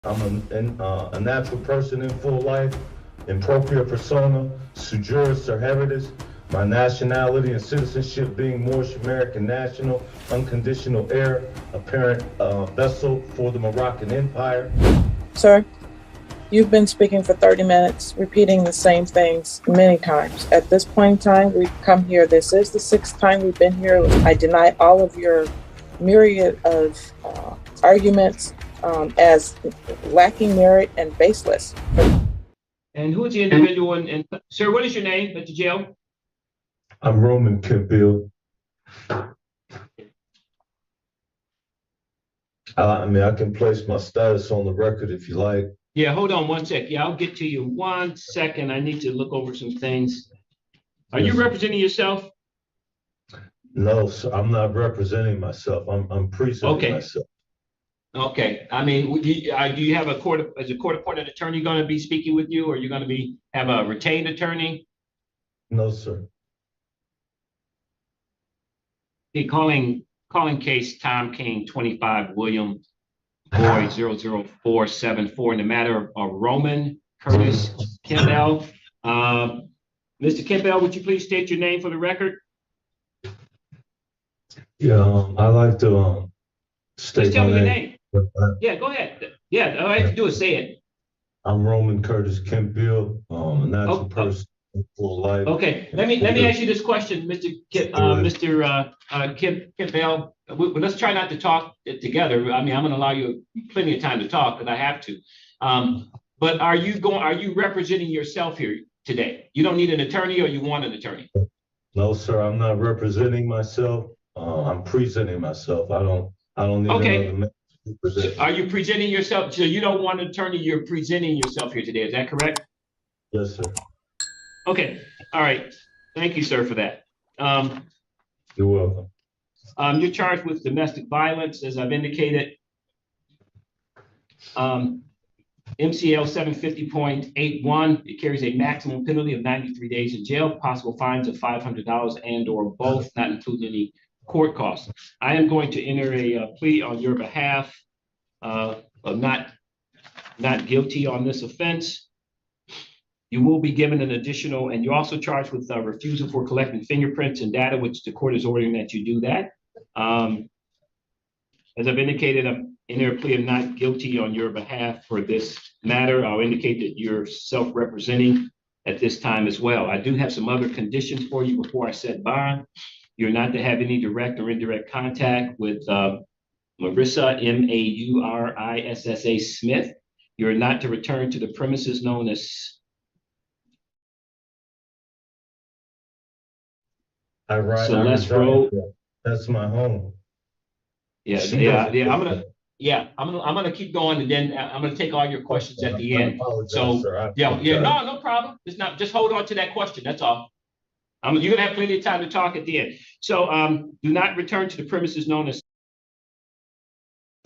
a natural person in full life, impropria persona, sui juris or heritage, my nationality and citizenship being Moorish American national, unconditional heir, apparent vessel for the Moroccan Empire. Sir, you've been speaking for 30 minutes, repeating the same things many times. At this point in time, we've come here. This is the 6th time we've been here. I deny all of your myriad of arguments as lacking merit and baseless. And who is the individual? And sir, what is your name at the jail? I'm Roman Campbell. I mean, I can place my status on the record if you like. Yeah, hold on one sec. Yeah, I'll get to you. 1 second. I need to look over some things. Are you representing yourself? No, sir, I'm not representing myself. I'm presenting myself. Okay. I mean, do you have is a court-appointed attorney going to be speaking with you, or are you going to have a retained attorney? No, sir. Okay, calling case Tom King 25 William Boy 00474 in the matter of Roman Curtis Campbell. Mr. Campbell, would you please state your name for the record? Yeah, I like to state Just tell me your name. Yeah, go ahead. Yeah, all I have to do is say it. I'm Roman Curtis Campbell, a natural person in full life. Okay, let me ask you this question, Mr. Campbell. Let's try not to talk together. I mean, I'm going to allow you plenty of time to talk because I have to. But are you representing yourself here today? You don't need an attorney, or you want an attorney? No, sir. I'm not representing myself. I'm presenting myself. I don't need another man to present. So are you presenting yourself? So you don't want an attorney. You're presenting yourself here today. Is that correct? Yes, sir. Okay. All right. Thank you, sir, for that. You're welcome. You're charged with domestic violence, as I've indicated. MCL 750.81, it carries a maximum penalty of 93 days in jail, possible fines of $500 and/or both, not including any court costs. I am going to enter a plea on your behalf of not guilty on this offense. You will be given an additional, and you're also charged with refusal for collecting fingerprints and data, which the court is ordering that you do that. As I've indicated, I'm entering a plea of not guilty on your behalf for this matter. I'll indicate that you're self-representing at this time as well. I do have some other conditions for you before I set bond. You're not to have any direct or indirect contact with Marissa, Maurissa Smith. You're not to return to the premises known as Celeste Road. That's my home. I'm gonna keep going, and then I'm gonna take all your questions at the end. So no problem. It's not, just hold on to that question. That's all. You're gonna have plenty of time to talk at the end. So do not return to the premises known as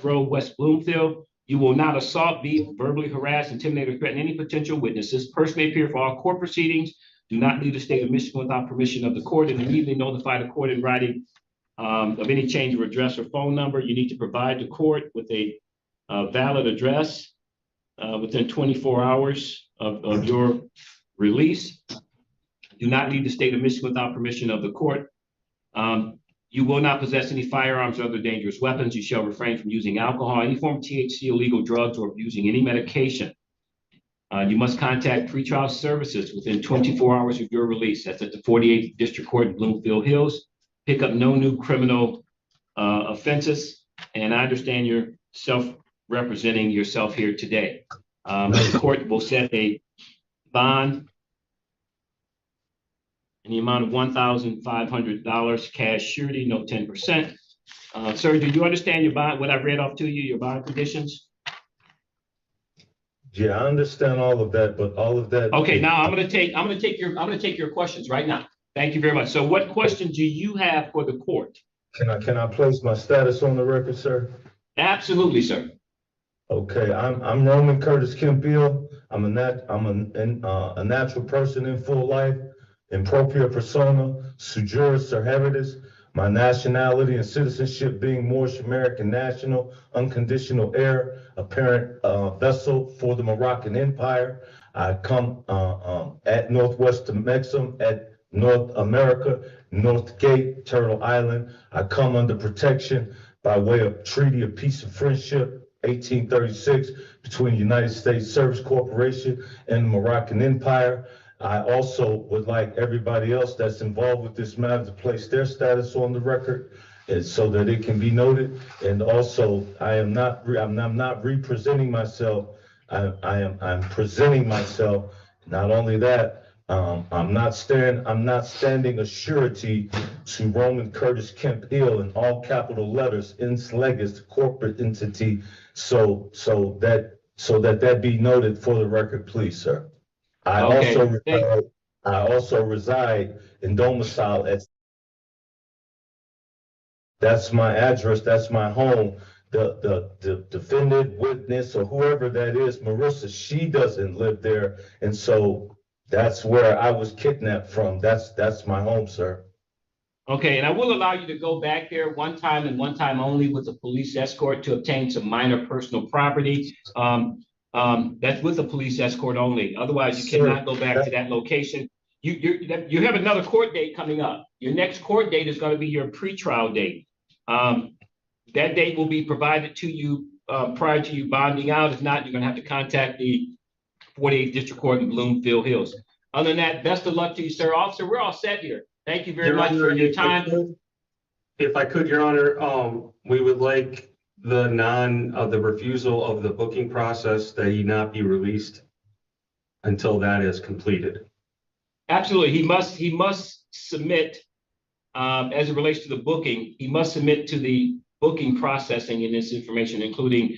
Road, West Bloomfield. You will not assault, beat, verbally harass, intimidate, or threaten any potential witness. This person may appear for all court proceedings. Do not leave the state of Michigan without permission of the court, and immediately notify the court in writing of any change of address or phone number. You need to provide the court with a valid address within 24 hours of your release. Do not leave the state of Michigan without permission of the court. You will not possess any firearms or other dangerous weapons. You shall refrain from using alcohol, any form of THC, illegal drugs, or using any medication. You must contact pretrial services within 24 hours of your release. That's at the 48th District Court in Bloomfield Hills. Pick up no new criminal offenses. And I understand you're self-representing yourself here today. The court will set a bond in the amount of $1,500 cash surety, no 10%. Sir, do you understand your bond, what I've read off to you, your bond conditions? Yeah, I understand all of that, but all of that. Okay, now I'm gonna take your questions right now. Thank you very much. So what questions do you have for the court? Can I place my status on the record, sir? Absolutely, sir. Okay, I'm Roman Curtis Campbell. I'm a natural person in full life, impropria persona, sui juris or heritage. my nationality and citizenship being Moorish American national, unconditional heir, apparent vessel for the Moroccan Empire. I come at Northwest Mexum, at North America, North Gate, Turtle Island. I come under protection by way of Treaty of Peace and Friendship, 1836, between the United States Service Corporation and the Moroccan Empire. I also would like everybody else that's involved with this matter to place their status on the record, and so that it can be noted. And also, I'm not representing myself. I'm presenting myself. Not only that, I'm not standing a surety to Roman Curtis Kemp Hill in all capital letters, ins legis, the corporate entity. So that be noted for the record, please, sir. I also reside in domicile at. That's my address. That's my home. The defendant, witness, or whoever that is, Marissa, she doesn't live there, and so that's where I was kidnapped from. That's my home, sir. Okay, and I will allow you to go back there one time and one time only with a police escort to obtain some minor personal property. That's with a police escort only. Otherwise, you cannot go back to that location. You have another court date coming up. Your next court date is going to be your pretrial date. That date will be provided to you prior to you bonding out. If not, you're going to have to contact the 48th District Court in Bloomfield Hills. Other than that, best of luck to you, sir. Officer, we're all set here. Thank you very much for your time. If I could, Your Honor, we would like the refusal of the booking process that he not be released until that is completed. Absolutely. He must submit, as it relates to the booking, he must submit to the booking processing in this information, including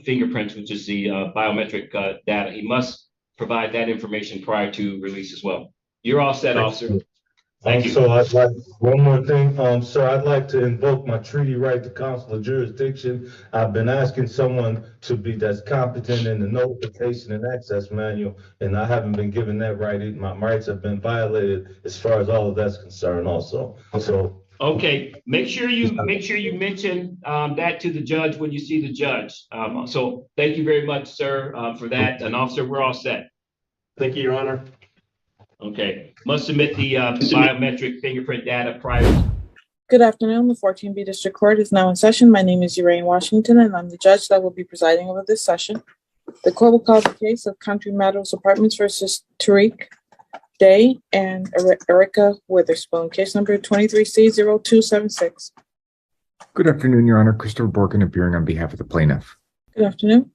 fingerprints, which is the biometric data. He must provide that information prior to release as well. You're all set, officer. Thank you. So I'd like one more thing, sir. I'd like to invoke my treaty right to consular jurisdiction. I've been asking someone to be that's competent in the notification and access manual, and I haven't been given that right. My rights have been violated as far as all of that's concerned, also. So okay, make sure you mention that to the judge when you see the judge. So thank you very much, sir, for that. And officer, we're all set. Thank you, Your Honor. Okay, must submit the biometric fingerprint data prior. Good afternoon. The 14B District Court is now in session. My name is Uraine Washington, and I'm the judge that will be presiding over this session. The court will call the case of Country Meadows Apartments versus Tariq Day and Erica Witherspoon, case number 23C0276. Good afternoon, Your Honor. Christopher Borkin appearing on behalf of the plaintiff. Good afternoon.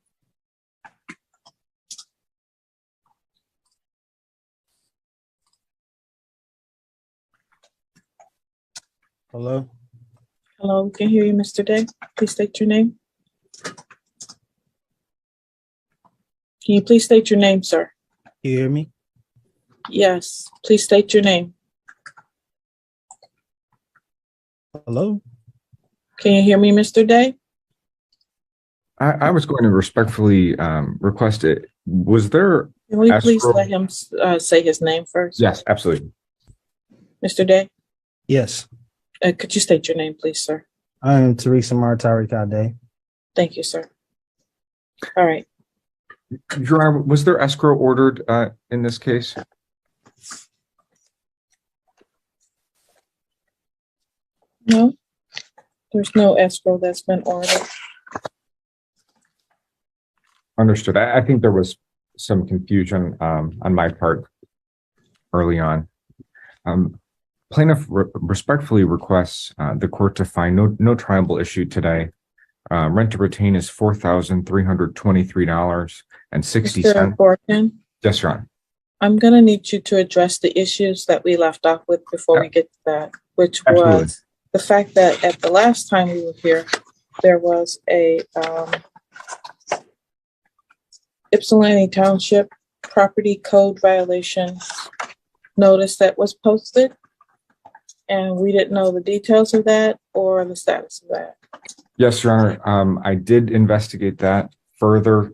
Hello. Hello, we can hear you, Mr. Day. Please state your name. Can you please state your name, sir? You hear me? Yes, please state your name. Hello. Can you hear me, Mr. Day? I was going to respectfully request it. Was there? Can we please escrow- let him say his name first? Yes, absolutely. Mr. Day, Yes. could you state your name, please, sir? I am Teresa Martari Kade. Thank you, sir. All right. Your Honor, was there escrow ordered in this case? No, there's no escrow that's been ordered. Understood. I think there was some confusion on my part early on. Plaintiff respectfully requests the court to find no triable issue today. Rent to retain is $4,323.60. Mr. Borkin, Yes, Your Honor. I'm going to need you to address the issues that we left off with before we get to that, which Absolutely. was the fact that at the last time we were here, there was a Ypsilanti Township property code violation notice that was posted, and we didn't know the details of that or the status of that. Yes, Your Honor. I did investigate that further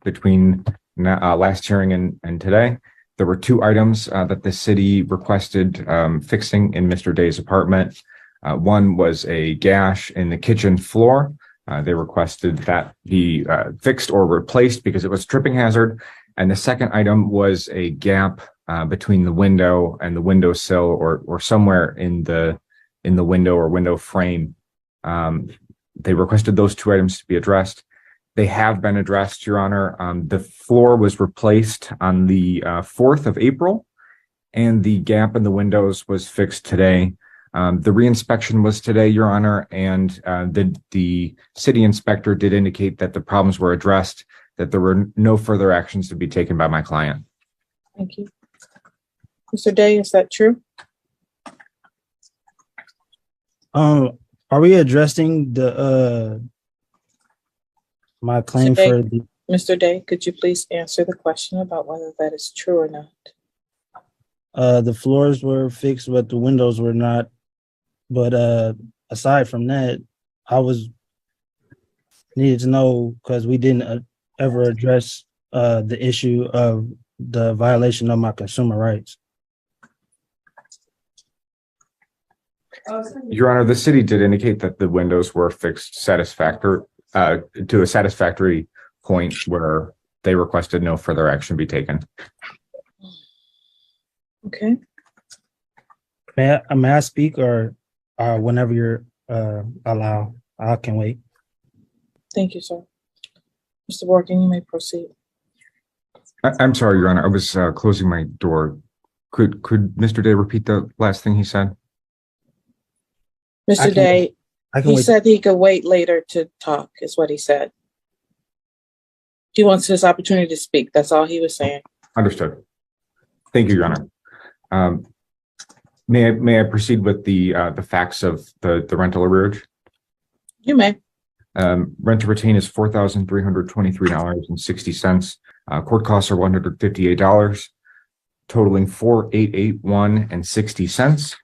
between last hearing and today. There were two items that the city requested fixing in Mr. Day's apartment. One was a gash in the kitchen floor. They requested that be fixed or replaced because it was a tripping hazard. And the second item was a gap between the window and the windowsill, or somewhere in the window or window frame. They requested those two items to be addressed. They have been addressed, Your Honor. The floor was replaced on the 4th of April, and the gap in the windows was fixed today. The reinspection was today, Your Honor, and the city inspector did indicate that the problems were addressed, that there were no further actions to be taken by my client. Thank you. Mr. Day, is that true? Are we addressing the my claim Day. for the Mr. Day, could you please answer the question about whether that is true or not? the floors were fixed, but the windows were not. But aside from that, I was needed to know because we didn't ever address the issue of the violation of my consumer rights. Your Honor, the city did indicate that the windows were fixed to a satisfactory point where they requested no further action be taken. Okay. May I speak, or whenever you're allow? I can wait. Thank you, sir. Mr. Morgan, you may proceed. I'm sorry, Your Honor. I was closing my door. Could Mr. Day repeat the last thing he said? Mr. Day, I can he wait. said he could wait later to talk, is what he said. He wants his opportunity to speak. That's all he was saying. Understood. Thank you, Your Honor. May I proceed with the facts of the rental arrearage? You may. Rent to retain is $4,323.60. Court costs are $158, totaling $4,881.60.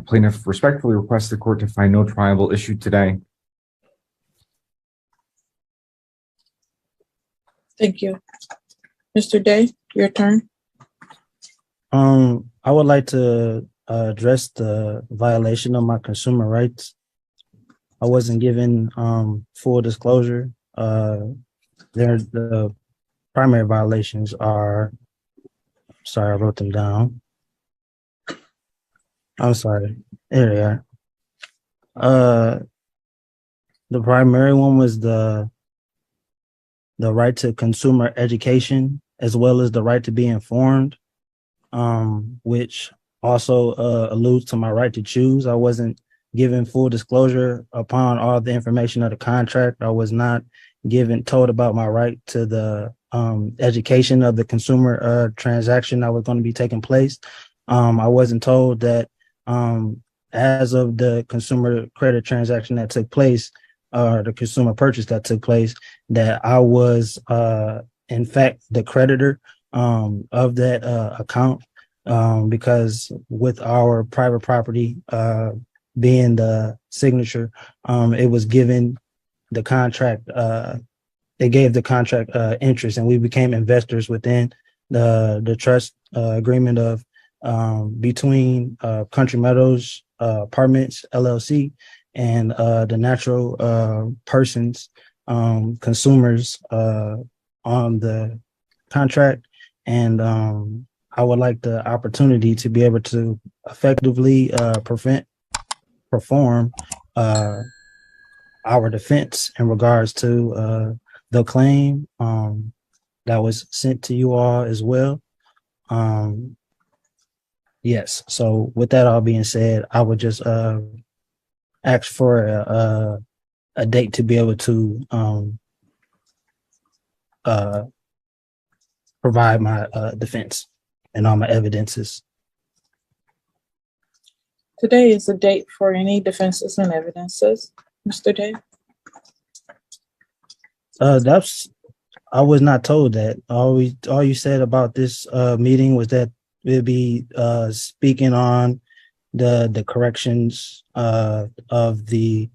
Plaintiff respectfully requests the court to find no triable issue today. Thank you. Mr. Day, your turn. I would like to address the violation of my consumer rights. I wasn't given full disclosure. The primary violations are, sorry, I wrote them down. I'm sorry. There they are. The primary one was the right to consumer education, as well as the right to be informed, which also alludes to my right to choose. I wasn't given full disclosure upon all the information of the contract. I was not told about my right to the education of the consumer transaction that was going to be taking place. I wasn't told that as of the consumer credit transaction that took place, or the consumer purchase that took place, that I was in fact the creditor of that account, because with our private property being the signature, it was given the contract, they gave the contract interest, and we became investors within the trust agreement of between Country Meadows Apartments LLC and the natural persons, consumers on the contract. And I would like the opportunity to be able to effectively perform our defense in regards to the claim that was sent to you all as well. Yes. So with that all being said, I would just ask for a date to be able to provide my defense and all my evidences. Today is the date for any defenses and evidences. Mr. Day? I was not told that. All you said about this meeting was that we'll be speaking on the corrections of the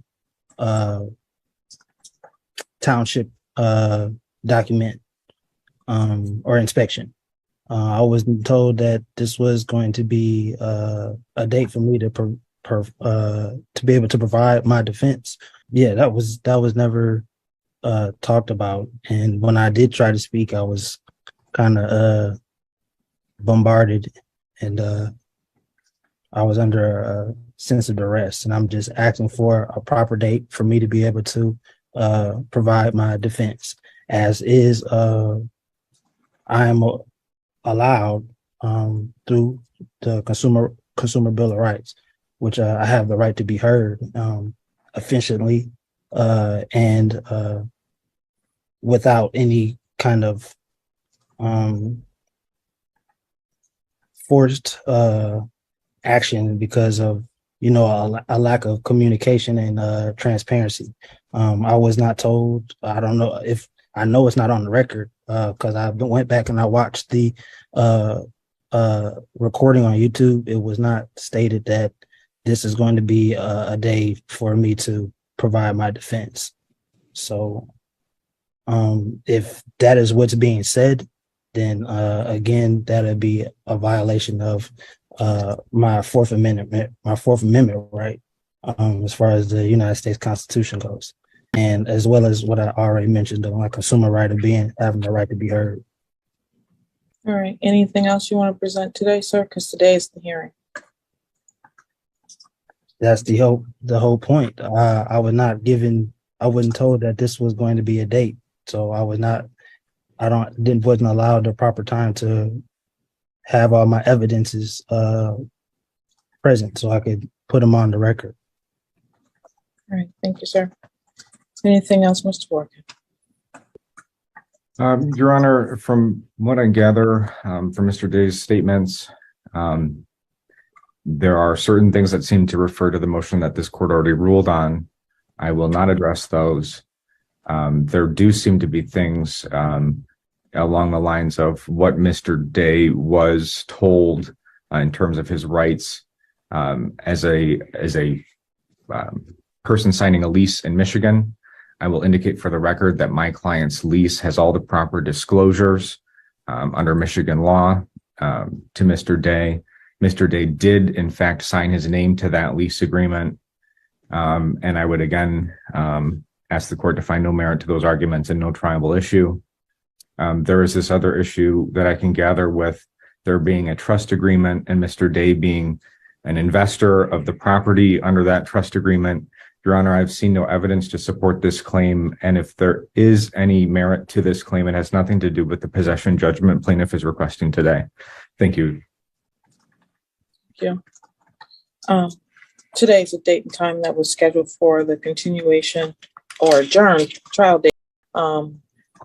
township document or inspection. I was told that this was going to be a date for me to to be able to provide my defense. Yeah, that was never talked about. And when I did try to speak, I was kind of bombarded, and I was under a sense of duress. And I'm just asking for a proper date for me to be able to provide my defense, as is I am allowed through the Consumer Bill of Rights, which I have the right to be heard efficiently and without any kind of forced action because of a lack of communication and transparency. I was not told. I don't know if I know it's not on the record because I went back and I watched the recording on YouTube. It was not stated that this is going to be a day for me to provide my defense. So if that is what's being said, then again, that'd be a violation of my Fourth Amendment right, as far as the United States Constitution goes, and as well as what I already mentioned, my consumer right of having the right to be heard. All right. Anything else you want to present today, sir? Because today is the hearing. That's the whole point. I wasn't told that this was going to be a date, so wasn't allowed the proper time to have all my evidences present so I could put them on the record. All right. Thank you, sir. Anything else, Mr. Walker? Your Honor, from what I gather from Mr. Day's statements, there are certain things that seem to refer to the motion that this court already ruled on. I will not address those. There do seem to be things along the lines of what Mr. Day was told in terms of his rights as a person signing a lease in Michigan. I will indicate for the record that my client's lease has all the proper disclosures under Michigan law to Mr. Day. Mr. Day did, in fact, sign his name to that lease agreement. And I would again ask the court to find no merit to those arguments and no triable issue. There is this other issue that I can gather with there being a trust agreement and Mr. Day being an investor of the property under that trust agreement. Your Honor, I've seen no evidence to support this claim. And if there is any merit to this claim, it has nothing to do with the possession judgment plaintiff is requesting today. Thank you. Thank you. Today's a date and time that was scheduled for the continuation or adjourned trial date.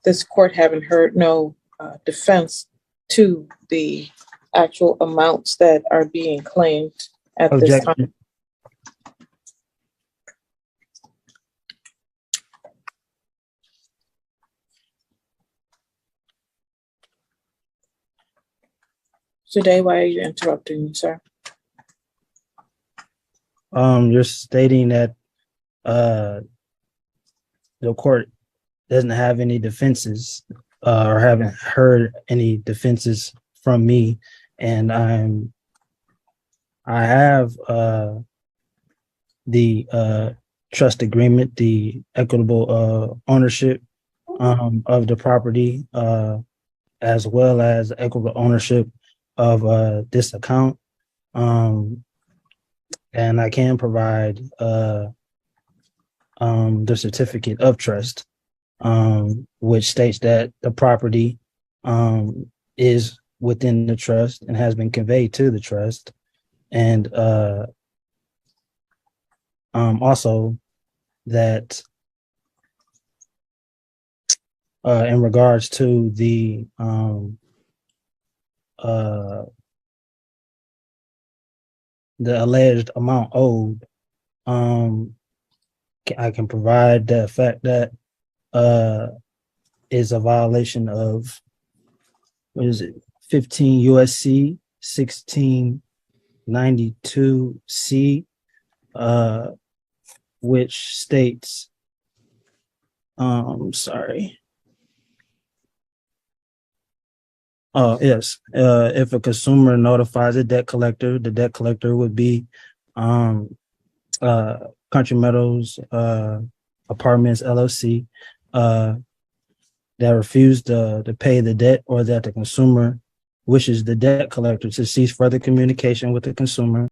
This court having heard no defense to the actual amounts that are being claimed at this time. Today, why are you interrupting me, sir? You're stating that the court doesn't have any defenses or haven't heard any defenses from me, and I have the trust agreement, the equitable ownership of the property, as well as equitable ownership of this account, and I can provide the certificate of trust, which states that the property is within the trust and has been conveyed to the trust, and also that in regards to the alleged amount owed, I can provide the fact that is a violation of, 15 USC 1692C, which states, yes, if a consumer notifies a debt collector, the debt collector would be Country Meadows Apartments LLC that refused to pay the debt, or that the consumer wishes the debt collector to cease further communication with the consumer